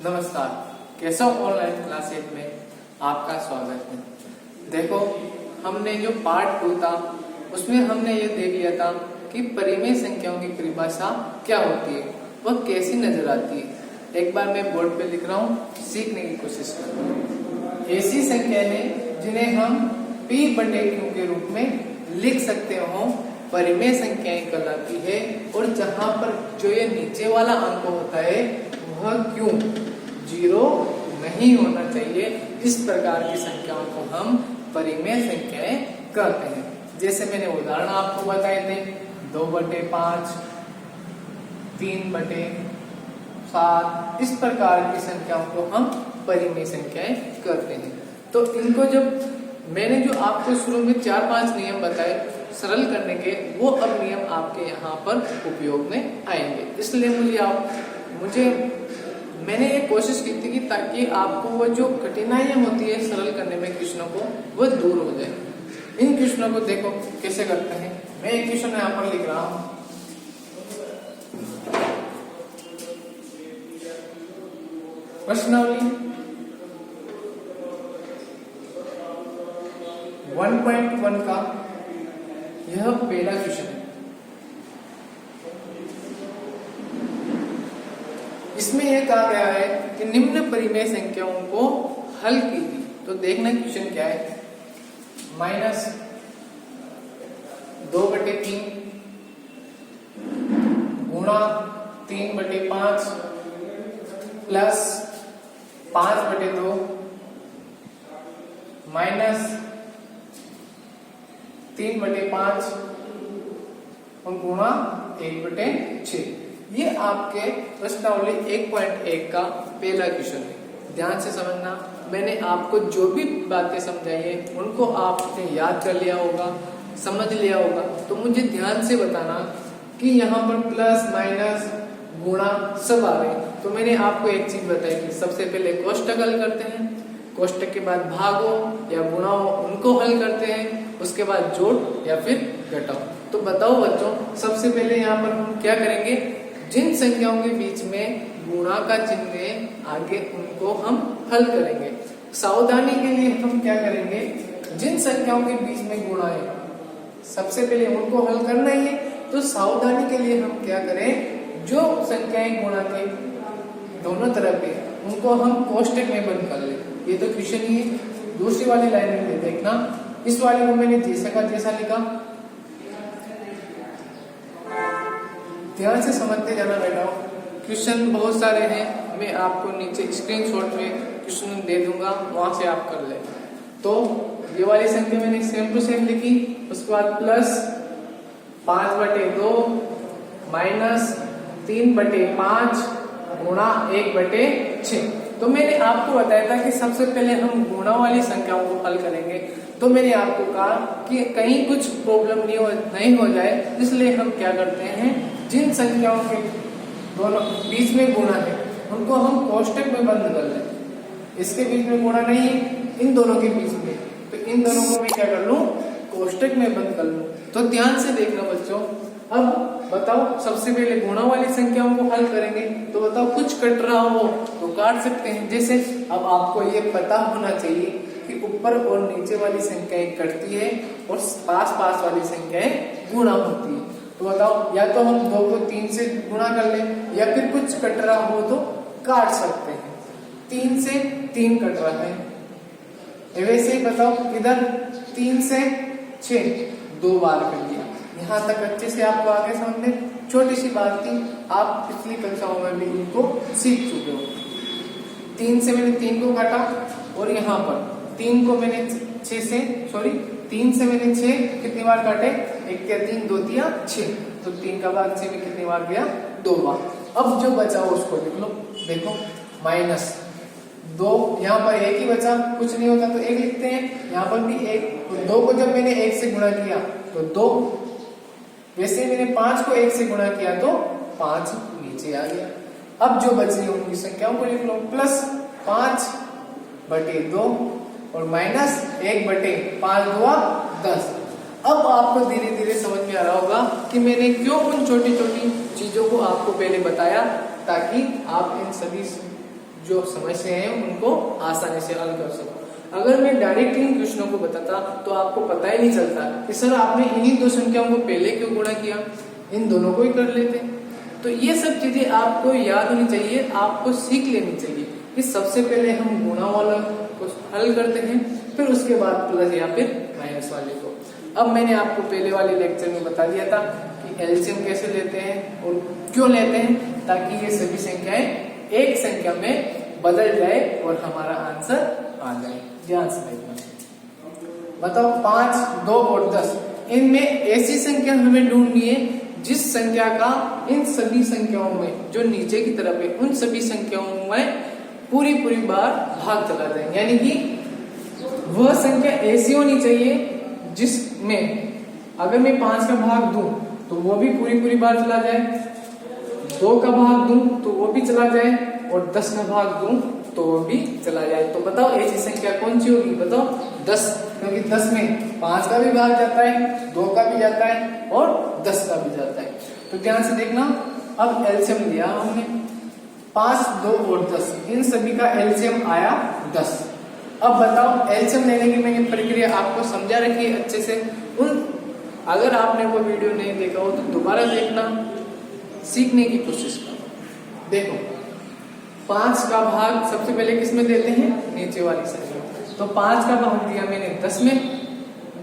नमस्कार, Keshav online classes में आपका स्वागत है। देखो, हमने जो पार्ट 2 था उसमें हमने ये देख लिया था कि परिमेय संख्याओं की परिभाषा क्या होती है, वह कैसी नजर आती है। एक बार मैं बोर्ड पे लिख रहा हूँ, सीखने की कोशिश करो। ऐसी संख्या है जिन्हें हम P/Q के रूप में लिख सकते हो, परिमेय संख्याएं कहलाती है। और जहां पर जो ये नीचे वाला अंक होता है वह क्यों 0 नहीं होना चाहिए, इस प्रकार की संख्याओं को हम परिमेय संख्याएं कहते हैं। जैसे मैंने उदाहरण आपको बताए थे, 2/5, 3/7, इस प्रकार की संख्याओं को हम परिमेय संख्याएं कहते हैं। तो इनको जब मैंने जो आपको शुरू में 4-5 नियम बताए सरल करने के, वो अब नियम आपके यहाँ पर उपयोग में आएंगे। इसलिए मैंने ये कोशिश की थी कि ताकि आपको वो जो कठिनाइयां होती है सरल करने में क्वेश्चनों को, वो दूर हो जाए। इन क्वेश्चनों को देखो कैसे करते हैं। मैं एक क्वेश्चन यहाँ पर लिख रहा हूं, प्रश्नावली 1.1 का यह पहला क्वेश्चन है। इसमें यह कहा गया है कि निम्न परिमेय संख्याओं को हल कीजिए। तो देखना क्वेश्चन क्या है। -2/3 गुणा 3/5 प्लस 5/2 माइनस 3/5 और गुणा 1/6। ये आपके प्रश्नावली 1.1 का पहला क्वेश्चन है। ध्यान से समझना, मैंने आपको जो भी बातें समझाई है उनको आपने याद कर लिया होगा, समझ लिया होगा। तो मुझे ध्यान से बताना कि यहाँ पर प्लस माइनस गुणा सब आ रहे हैं। तो मैंने आपको एक चीज बताई कि सबसे पहले कोष्टक हल करते हैं, कोष्टक के बाद भागो या गुणाओ उनको हल करते हैं, उसके बाद जोड़ या फिर घटाओ। तो बताओ बच्चों, सबसे पहले यहाँ पर हम क्या करेंगे, जिन संख्याओं के बीच में गुणा का चिन्ह है आगे उनको हम हल करेंगे। सावधानी के लिए हम क्या करेंगे, जिन संख्याओं के बीच में गुणा है सबसे पहले उनको हल करना ही है। तो सावधानी के लिए हम क्या करें, जो संख्याएं गुणा के दोनों तरफ है उनको हम कोष्टक में बंद कर ले। ये तो क्वेश्चन ही है। दूसरी वाली लाइन में देखना, इस वाले को मैंने जैसा का जैसा लिखा, ध्यान से समझते जाना बेटा। क्वेश्चन बहुत सारे हैं, मैं आपको नीचे स्क्रीनशॉट में क्वेश्चन दे दूंगा, वहां से आप कर ले। तो ये वाली संख्या मैंने सेम टू सेम लिखी, उसके बाद प्लस 5/2 माइनस 3/5 गुणा 1/6। तो मैंने आपको बताया था कि सबसे पहले हम गुणा वाली संख्याओं को हल करेंगे। तो मैंने आपको कहा कि कहीं कुछ प्रॉब्लम नहीं हो जाए, इसलिए हम क्या करते हैं, जिन संख्याओं के दोनों बीच में गुणा है उनको हम कोष्टक में बंद कर लें। इसके बीच में गुणा नहीं है, इन दोनों के बीच में, तो इन दोनों को मैं क्या कर लूं, कोष्टक में बंद कर लूं। तो ध्यान से देखना बच्चों। अब बताओ, सबसे पहले गुणा वाली संख्याओं को हल करेंगे। तो बताओ, कुछ कट रहा हो तो काट सकते हैं। जैसे अब आपको ये पता होना चाहिए कि ऊपर और नीचे वाली संख्याएं कटती है और पास वाली संख्याएं गुणा होती है। तो बताओ, या तो हम 2 को 3 से गुणा कर लें, या फिर कुछ कट रहा हो तो काट सकते हैं। 3 से 3 कट रहा है, वैसे ही बताओ इधर 3 से 6 2 बार कर दिया। यहाँ तक अच्छे से आपको आगे समझ में, छोटी सी बात थी, आप पिछली कक्षाओं में भी इनको सीख चुके हो। 3 से मैंने 3 को काटा, और यहाँ पर 3 को मैंने 3 से मैंने 6 कितनी बार काटे, 1 या 3 2 या 6। तो 3 का भाग 6 में कितनी बार गया, 2 बार। अब जो बचा उसको लिख लो। देखो, -2, यहाँ पर 1 ही बचा, कुछ नहीं होता तो 1 लिखते हैं। यहाँ पर भी 1, तो 2 को जब मैंने 1 से गुणा किया तो 2, वैसे मैंने 5 को 1 से गुणा किया तो 5 नीचे आ गया। अब जो बची उनकी संख्याओं को लिख लो, प्लस 5/2 और माइनस 1/5 हुआ 10। अब आपको धीरे धीरे समझ में आ रहा होगा कि मैंने क्यों उन छोटी छोटी चीजों को आपको पहले बताया, ताकि आप इन सभी जो समस्या है उनको आसानी से हल कर सको। अगर मैं डायरेक्ट इन क्वेश्चनों को बताता तो आपको पता ही नहीं चलता कि सर आपने इन्हीं दो संख्याओं को पहले क्यों गुणा किया, इन दोनों को ही कर लेते। तो ये सब चीजें आपको याद होनी चाहिए, आपको सीख लेनी चाहिए कि सबसे पहले हम गुणा वाला को हल करते हैं, फिर उसके बाद प्लस या फिर माइनस वाले को। अब मैंने आपको पहले वाले लेक्चर में बता दिया था कि एलसीएम कैसे लेते हैं और क्यों लेते हैं, ताकि ये सभी संख्याएं एक संख्या में बदल जाए और हमारा आंसर आ जाए। ध्यान से देखना। बताओ 5, 2 और 10, इनमें ऐसी संख्या हमें ढूंढनी है जिस संख्या का इन सभी संख्याओं में जो नीचे की तरफ है उन सभी संख्याओं में पूरी बार भाग चला जाए। यानी कि वह संख्या ऐसी होनी चाहिए जिसमें अगर मैं 5 का भाग दूं तो वो भी पूरी बार चला जाए, 2 का भाग दूं तो वो भी चला जाए और 10 का भाग दूं तो वो भी चला जाए। तो बताओ ऐसी संख्या कौन सी होगी? बताओ 10, क्योंकि 10 में 5 का भी भाग जाता है, 2 का भी जाता है और 10 का भी जाता है। तो ध्यान से देखना। अब एलसीएम लिया हमने 5, 2 और 10, इन सभी का एलसीएम आया 10। अब बताओ एलसीएम लेने की मैंने प्रक्रिया आपको समझा रखी है अच्छे से। अगर आपने वो वीडियो नहीं देखा हो तो दोबारा देखना, सीखने की कोशिश करो। देखो 5 का भाग सबसे पहले किस में देते हैं? नीचे वाली संख्या। तो 5 का भाग दिया मैंने 10 में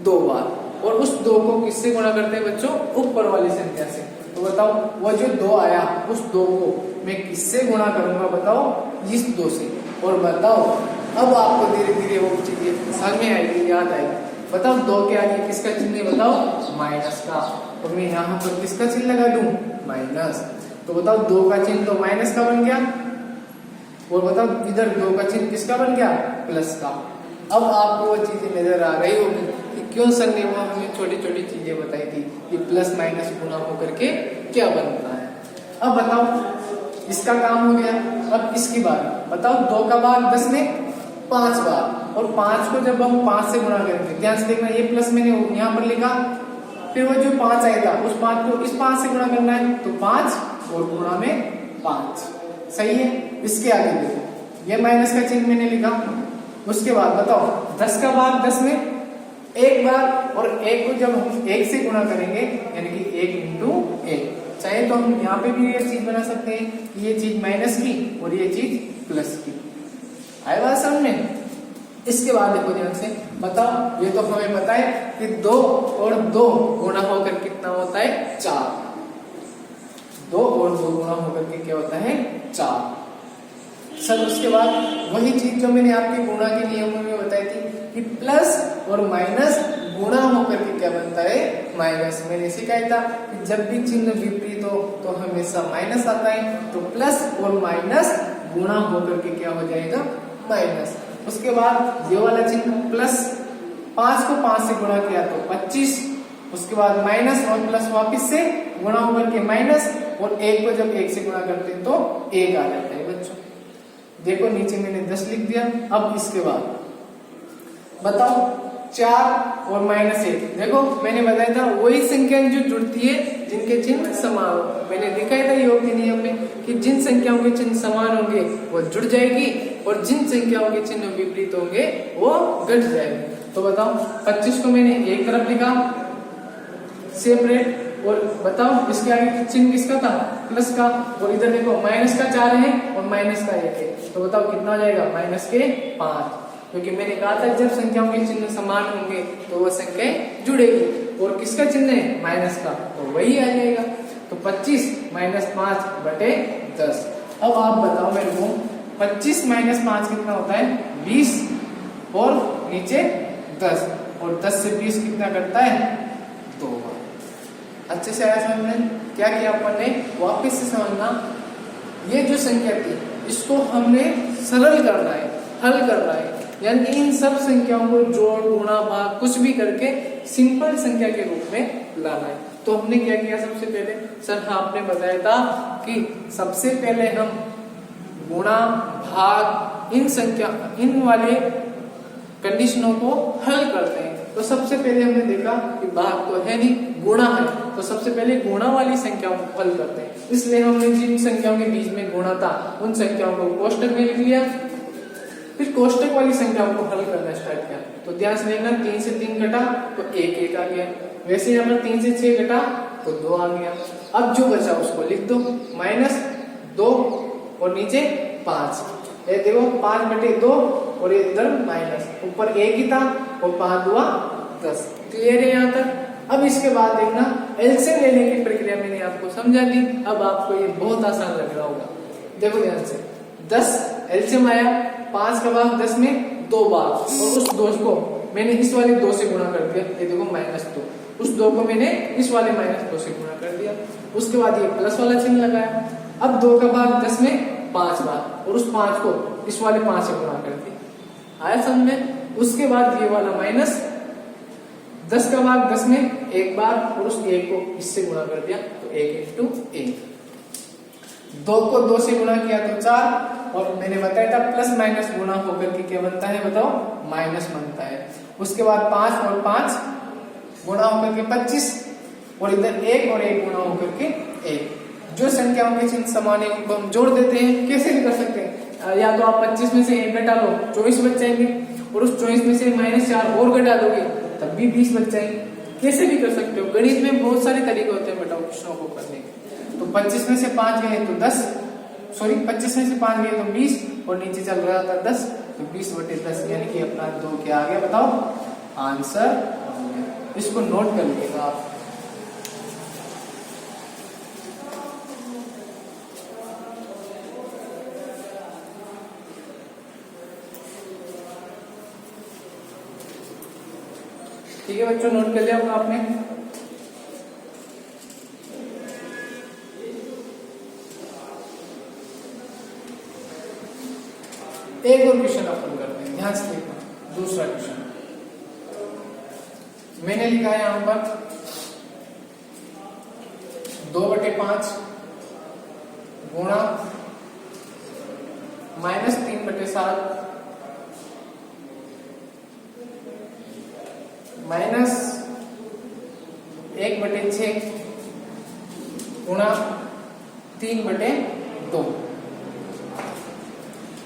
2 बार, और उस 2 को किससे गुणा करते हैं बच्चों? ऊपर वाली संख्या से। तो बताओ वो जो 2 आया उस 2 को मैं किससे गुणा करूंगा? बताओ इस 2 से। और बताओ अब आपको धीरे धीरे वो चीजें समझ में आएगी, याद आएगी। बताओ 2 के आगे किसका चिन्ह है? बताओ माइनस का। और मैं यहाँ पर किसका चिन्ह लगा दूं? माइनस। तो बताओ 2 का चिन्ह तो माइनस का बन गया, और बताओ इधर 2 का चिन्ह किसका बन गया? प्लस का। अब आपको वो चीजें नजर आ रही होगी कि क्यों सर ने वहां हमें छोटी छोटी चीजें बताई थी कि प्लस माइनस गुना होकर के क्या बनता है। अब बताओ इसका काम हो गया। अब इसकी बात बताओ 2 का भाग 10 में 5 बार, और 5 को जब हम 5 से गुणा करेंगे, ध्यान से देखना, ये प्लस मैंने यहाँ पर लिखा, फिर वो जो 5 आया था उस 5 को इस 5 से गुणा करना है, तो 5 और गुणा में 5। सही है। इसके आगे देखो ये माइनस का चिन्ह मैंने लिखा। उसके बाद बताओ 10 का भाग 10 में 1 बार, और 1 को जब हम 1 से गुणा करेंगे यानी कि 1 इंटू 1, चाहे तो हम यहाँ पे भी ये चीज बना सकते हैं कि ये चीज माइनस की और ये चीज प्लस की। आए बात समझ में? इसके बाद देखो ध्यान से, बताओ ये तो हमें पता है कि 2 और 2 गुणा होकर कितना होता है? 4। 2 और 2 गुणा होकर के क्या होता है? 4। सर उसके बाद वही चीज जो मैंने आपके गुणा के नियमों में बताई थी कि प्लस और माइनस गुणा होकर के क्या बनता है? माइनस। मैंने सिखाया था कि जब भी चिन्ह विपरीत हो तो हमेशा माइनस आता है, तो प्लस और माइनस गुणा होकर के क्या हो जाएगा? माइनस। उसके बाद ये वाला चिन्ह प्लस, 5 को 5 से गुणा किया तो 25, उसके बाद माइनस और प्लस वापिस से गुणा होकर के माइनस, और 1 को जब 1 से गुणा करते हैं तो 1 आ जाता है बच्चों। देखो नीचे मैंने 10 लिख दिया। अब इसके बाद बताओ 4 और -1, देखो मैंने बताया था वही संख्याएं जो जुड़ती है जिनके चिन्ह समान हो। मैंने दिखाया था योग के नियम में कि जिन संख्याओं के चिन्ह समान होंगे वो जुड़ जाएगी, और जिन संख्याओं के चिन्ह विपरीत होंगे वो घट जाएंगे। तो बताओ 25 को मैंने एक तरफ लिखा सेपरेट, और बताओ इसके आगे चिन्ह किसका था? प्लस का, और इधर देखो माइनस का 4 है और माइनस का 1 है, तो बताओ कितना हो जाएगा? -5। क्योंकि मैंने कहा था जब संख्याओं के चिन्ह समान होंगे तो वो संख्याएं जुड़ेगी, और किसका चिन्ह है? माइनस का, तो वही आ जाएगा। तो 25 - 5/10। अब आप बताओ मेरे को 25 - 5 कितना होता है? 20, और नीचे 10, और 10 से 20 कितना करता है? 2 बार। अच्छे से आया समझ में? क्या किया अपन ने? वापिस से समझना, ये जो संख्या थी इसको हमने सरल करना है, हल करना है, यानी इन सब संख्याओं को जोड़ गुणा भाग कुछ भी करके सिंपल संख्या के रूप में लाना है। तो हमने क्या किया? सबसे पहले सर आपने बताया था कि सबसे पहले हम गुणा भाग इन वाले कंडीशनों को हल करते हैं। तो सबसे पहले हमने देखा कि भाग तो है नहीं, गुणा है, तो सबसे पहले गुणा वाली संख्याओं को हल करते हैं। इसलिए हमने जिन संख्याओं के बीच में गुणा था उन संख्याओं को कोष्टक में लिख लिया, फिर कोष्टक वाली संख्याओं को हल करना स्टार्ट किया। तो ध्यान से देखना, 3 से 3 घटा तो 1 1 आ गया, वैसे यहाँ पर 3 से 6 घटा तो 2 आ गया। अब जो बचा उसको लिख दो, -2 और नीचे 5। ये देखो 5/2 और इधर माइनस, ऊपर 1 ही था और 5 हुआ 10। क्लियर है यहाँ तक। अब इसके बाद देखना, एलसीएम लेने की प्रक्रिया मैंने आपको समझा दी, अब आपको ये बहुत आसान लग रहा होगा। देखो ध्यान से, 10 एलसीएम आया, 5 का भाग 10 में 2 बार, और उस 2 को मैंने इस वाले 2 से गुणा कर दिया, ये देखो -2, उस 2 को मैंने इस वाले -2 से गुणा कर दिया। उसके बाद ये प्लस वाला चिन्ह लगाया। अब 2 का भाग 10 में 5 बार, और उस 5 को इस वाले 5 से गुणा कर दिया। आया समझ में। उसके बाद ये वाला माइनस, 10 का भाग 10 में 1 बार, और उस 1 को इससे गुणा कर दिया, तो 1 × 1। 2 को 2 से गुणा किया तो 4, और मैंने बताया था प्लस माइनस गुणा होकर के क्या बनता है, बताओ, माइनस बनता है। उसके बाद 5 और 5 गुणा होकर के 25, और इधर 1 और 1 गुणा होकर के 1। जो संख्याओं के चिन्ह समान है उनको हम जोड़ देते हैं। कैसे भी कर सकते हैं, या तो आप 25 में से 1 घटा लो, 24 बच जाएंगे, और उस 24 में से -4 और घटा दोगे तब भी 20 बच जाएंगे। कैसे भी कर सकते हो, गणित में बहुत सारे तरीके होते हैं बेटा प्रश्नों को करने के। तो 25 में से 5 गए तो 10, सॉरी 25 में से 5 गए तो 20, और नीचे चल रहा था 10, तो 20/10 यानी कि अपना 2 क्या आ गया, बताओ, आंसर। इसको नोट कर लीजिएगा आप। ठीक है बच्चों, नोट कर लिया होगा आपने। एक और क्वेश्चन अपन करते हैं, ध्यान से देखना। दूसरा क्वेश्चन मैंने लिखा है यहां पर 2/5 गुणा -3/7 माइनस 1/6 गुणा 3/2।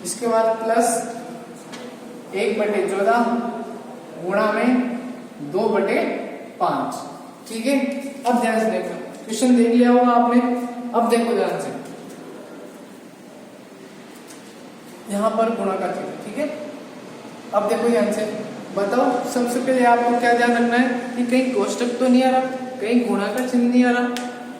इसके बाद प्लस 1/14 गुणा में 2/5। ठीक है। अब ध्यान से देखो, क्वेश्चन देख लिया होगा आपने। अब देखो ध्यान से, यहां पर गुणा का चिन्ह, ठीक है। अब देखो ध्यान से, बताओ सबसे पहले आपको क्या ध्यान रखना है कि कहीं कोष्टक तो नहीं आ रहा, कहीं गुणा का चिन्ह नहीं आ रहा,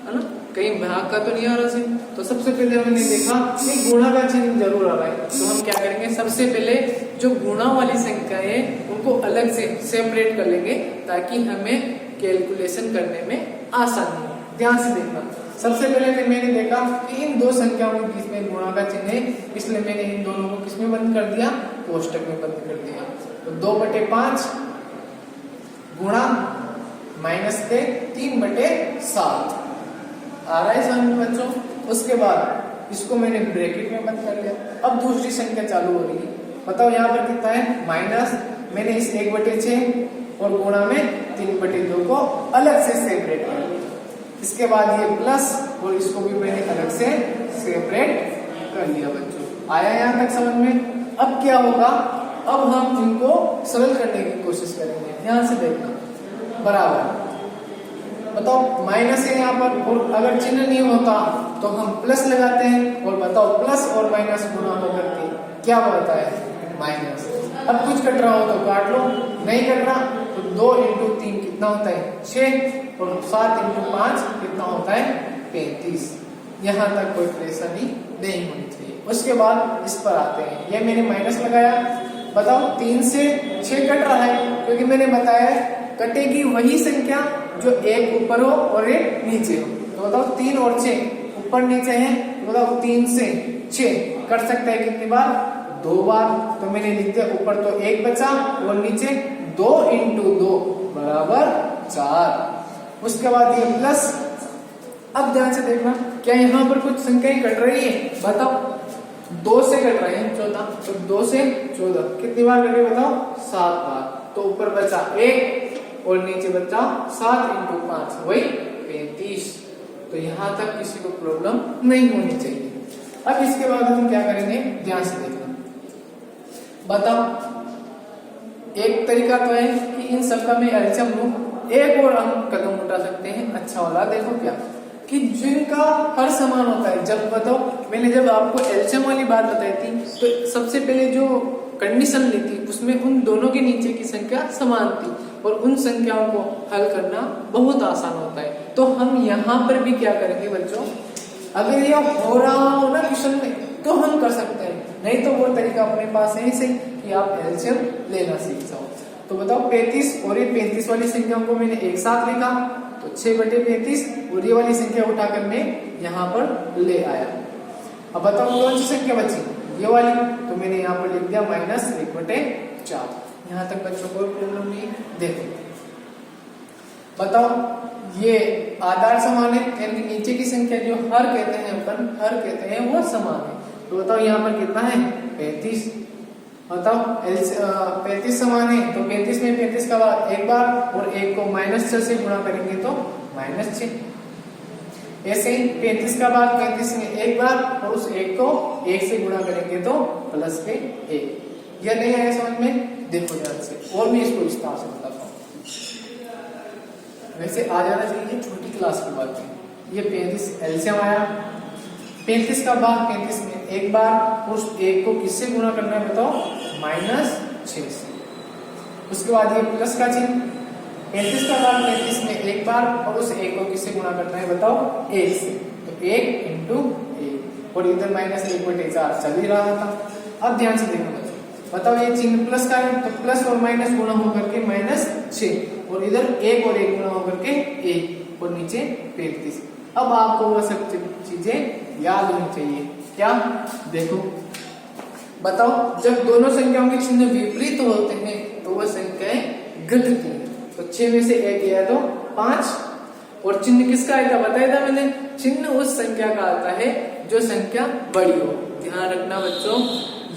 है ना, कहीं भाग का तो नहीं आ रहा चिन्ह। तो सबसे पहले हमने देखा कि गुणा का चिन्ह जरूर आ रहा है, तो हम क्या करेंगे, सबसे पहले जो गुणा वाली संख्या है उनको अलग से सेपरेट कर लेंगे ताकि हमें कैलकुलेशन करने में आसानी हो। ध्यान से देखना, सबसे पहले मैंने देखा कि इन दो संख्याओं के बीच में गुणा का चिन्ह है, इसलिए मैंने इन दोनों को किसमें बंद कर दिया, कोष्टक में बंद कर दिया। तो 2/5 गुणा माइनस के 3/7 आ रहा है समझ में बच्चों। उसके बाद इसको मैंने ब्रैकेट में बंद कर लिया। अब दूसरी संख्या चालू हो रही है, बताओ यहाँ पर कितना है, माइनस, मैंने इस 1/6 और गुणा में 3/2 को अलग से सेपरेट कर लिया। इसके बाद ये प्लस, और इसको भी मैंने अलग से सेपरेट कर लिया। बच्चों आया यहाँ तक समझ में। अब क्या होगा, अब हम इनको सरल करने की कोशिश करेंगे। ध्यान से देखना, बराबर, बताओ माइनस है यहाँ पर, और अगर चिन्ह नहीं होता तो हम प्लस लगाते हैं, और बताओ प्लस और माइनस गुणा होकर के क्या बनता है, माइनस। अब कुछ कट रहा हो तो काट लो, नहीं कट रहा तो 2 × 3 कितना होता है, 6, और 7 × 5 कितना होता है, 35। यहाँ तक कोई परेशानी नहीं होनी चाहिए। उसके बाद इस पर आते हैं, ये मैंने माइनस लगाया, बताओ 3 से 6 कट रहा है, क्योंकि मैंने बताया कटेगी वही संख्या जो एक ऊपर हो और एक नीचे हो। तो बताओ 3 और 6 ऊपर नीचे है, तो बताओ 3 से 6 कर सकते हैं कितनी बार, 2 बार। तो मैंने लिख दिया, ऊपर तो 1 बचा और नीचे 2 × 2 बराबर 4। उसके बाद ये प्लस। अब ध्यान से देखना, क्या यहाँ पर कुछ संख्याएं कट रही है, बताओ 2 से कट रहे हैं 14, तो 2 से 14 कितनी बार कट रही है, बताओ 7 बार। तो ऊपर बचा 1 और नीचे बचा 7 × 5 वही 35। तो यहाँ तक किसी को प्रॉब्लम नहीं होनी चाहिए। अब इसके बाद हम क्या करेंगे, ध्यान से देखना। बताओ, एक तरीका तो है कि इन सबका मैं एलसीएम लूं, एक और हम कदम उठा सकते हैं अच्छा वाला। देखो क्या कि जिनका हर समान होता है, जब बताओ मैंने जब आपको एलसीएम वाली बात बताई थी तो सबसे पहले जो कंडीशन ली थी उसमें उन दोनों के नीचे की संख्या समान थी और उन संख्याओं को हल करना बहुत आसान होता है। तो हम यहाँ पर भी क्या करेंगे बच्चों, अगर यह हो रहा हो ना क्वेश्चन में तो हम कर सकते हैं, नहीं तो वो तरीका अपने पास है सही कि आप एलसीएम लेना सीख जाओ। तो बताओ 35 और ये 35 वाली संख्याओं को मैंने एक साथ लिखा तो 6/35 और ये वाली संख्या उठाकर मैं यहाँ पर ले आया। अब बताओ कौन सी संख्या बची, ये वाली, तो मैंने यहाँ पर लिख दिया -1/4। यहाँ तक बच्चों कोई प्रॉब्लम नहीं। देखो बताओ ये आधार समान है, यानी नीचे की संख्या जो हर कहते हैं अपन, हर कहते हैं वो समान है। तो बताओ यहाँ पर कितना है 35। बताओ 35 समान है तो 35 में 35 का बाद एक बार और 1 को -6 से गुणा करेंगे तो -6। ऐसे ही 35 का बाद 35 में एक बार और उस 1 को 1 से गुणा करेंगे तो +1। यह नहीं आया समझ में, देखो ध्यान से और मैं इसको विस्तार से बताता हूँ। वैसे आ जाना चाहिए, छोटी क्लास की बात है। ये 35 एलसीएम आया, 35 का बाद 35 में एक बार उस 1 को किससे गुणा करना है बताओ, -6 से। उसके बाद ये प्लस का चिन्ह, 35 का बाद 35 में एक बार और उस 1 को किससे गुणा करना है बताओ, 1 से। तो 1 × 1 और इधर -1/4 चल ही रहा था। अब ध्यान से देखना बताओ, ये चिन्ह प्लस का है तो प्लस और माइनस गुणा होकर के -6 और इधर 1 और 1 गुणा होकर के 1 और नीचे 35। अब आपको वो सब चीजें याद होनी चाहिए। क्या देखो बताओ, जब दोनों संख्याओं के चिन्ह विपरीत होते हैं तो वह संख्याएं घटती हैं। तो 6 में से 1 गया तो 5 और चिन्ह किसका आएगा बताया था मैंने, चिन्ह उस संख्या का आता है जो संख्या बड़ी हो। ध्यान रखना बच्चों,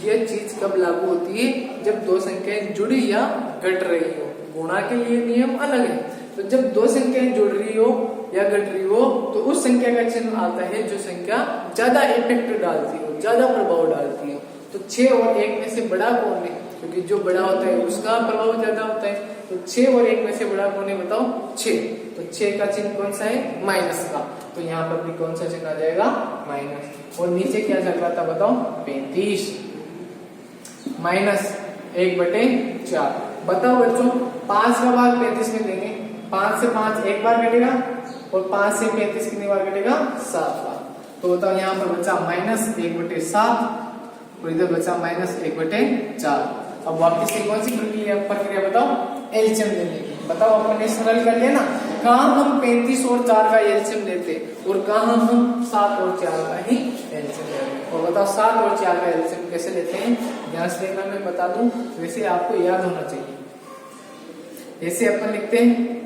यह चीज कब लागू होती है, जब दो संख्याएं जुड़ी या घट रही हो। गुणा के लिए नियम अलग है, तो जब दो संख्याएं जुड़ रही हो या घट रही हो तो उस संख्या का चिन्ह आता है जो संख्या ज्यादा इफेक्ट डालती हो, ज्यादा प्रभाव डालती हो। तो 6 और 1 में से बड़ा कौन है, क्योंकि जो बड़ा होता है उसका प्रभाव ज्यादा होता है। तो 6 और 1 में से बड़ा कौन है बताओ, 6। तो 6 का चिन्ह कौन सा है, माइनस का। तो यहाँ पर भी कौन सा चिन्ह आ जाएगा, माइनस। और नीचे क्या चल रहा था बताओ, 35 -1/4। बताओ बच्चों 5 का भाग 35 में देंगे, 5 से 5 एक बार कटेगा और 5 से 35 कितनी बार कटेगा, 7 बार। तो बताओ यहाँ पर बचा -1/7 और इधर बचा -1/4। अब वापस से कौन सी प्रक्रिया बताओ, एलसीएम लेने की। बताओ अपन ने सरल कर लिया ना, कहाँ हम 35 और 4 का एलसीएम लेते और कहाँ हम 7 और 4 का ही एलसीएम लेते। और बताओ 7 और 4 का एलसीएम कैसे लेते हैं, ध्यान से देखना, मैं बता दूं, वैसे आपको याद होना चाहिए। ऐसे अपन लिखते हैं,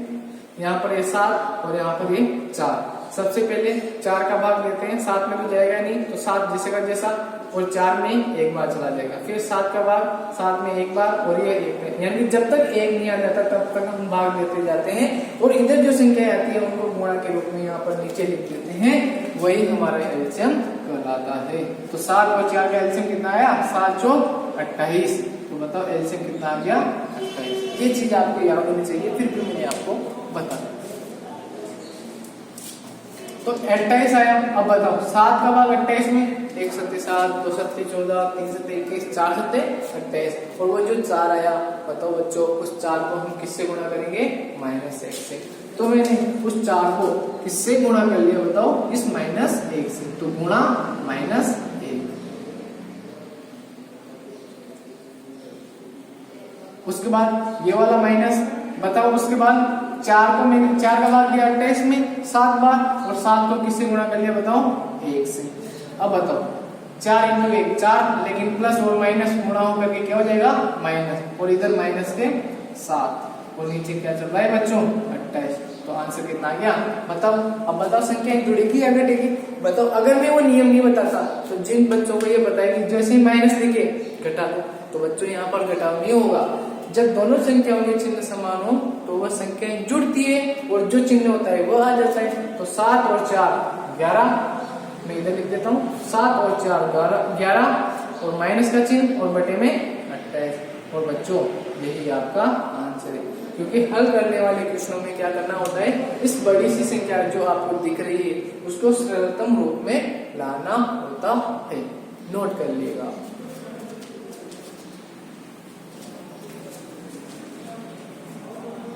यहाँ पर ये 7 और यहाँ पर ये 4। सबसे पहले 4 का भाग लेते हैं, 7 में तो जाएगा नहीं तो 7 जैसे का जैसा और 4 में एक बार चला जाएगा। फिर 7 का भाग 7 में एक बार और ये 1 में, यानी जब तक 1 नहीं आ जाता तब तक हम भाग देते जाते हैं और इधर जो संख्या आती है उनको गुणा के रूप में यहाँ पर नीचे लिख देते हैं, वही हमारा एलसीएम कहलाता है। तो 7 और 4 का एलसीएम कितना आया, 7 चौक 28। तो बताओ एलसीएम कितना आ गया, 28। ये चीज आपको याद होनी चाहिए, फिर भी मैंने आपको बता। तो 28 आया। अब बताओ 7 का भाग 28 में, 1 7 7, 2 7 14, 3 7 21, 4 7 28। और वो जो 4 आया बताओ बच्चों, उस 4 को हम किससे गुणा करेंगे, -1 से। तो मैंने उस 4 को किससे गुणा कर लिया बताओ, इस -1 से। तो गुणा -1। उसके बाद ये वाला माइनस, बताओ उसके बाद 4 को मैंने 4 का भाग दिया 28 में 7 बार और 7 को किससे गुणा कर लिया बताओ, 1 से। अब बताओ 4 × 1 4, लेकिन प्लस और माइनस गुणा होकर के क्या हो जाएगा, माइनस, और इधर माइनस के 7 और नीचे क्या चल रहा है बच्चों, 28। तो आंसर कितना आ गया बताओ। अब बताओ संख्या जुड़ेगी या घटेगी, बताओ। अगर मैं वो नियम नहीं बताता तो जिन बच्चों को ये बताएगी जैसे ही माइनस दिखे घटा दो, तो बच्चों यहाँ पर घटाव नहीं होगा। जब दोनों संख्याओं के चिन्ह समान हो तो वह संख्याएं जुड़ती है और जो चिन्ह होता है वो आ जाता है। तो 7 और 4 11, मैं इधर लिख देता हूँ 7 और 4 11 और माइनस का चिन्ह और बटे में 28। और बच्चों यही आपका आंसर है, क्योंकि हल करने वाले क्वेश्चनों में क्या करना होता है, इस बड़ी सी संख्या जो आपको दिख रही है उसको सरलतम रूप में लाना होता है। नोट कर लीजिएगा।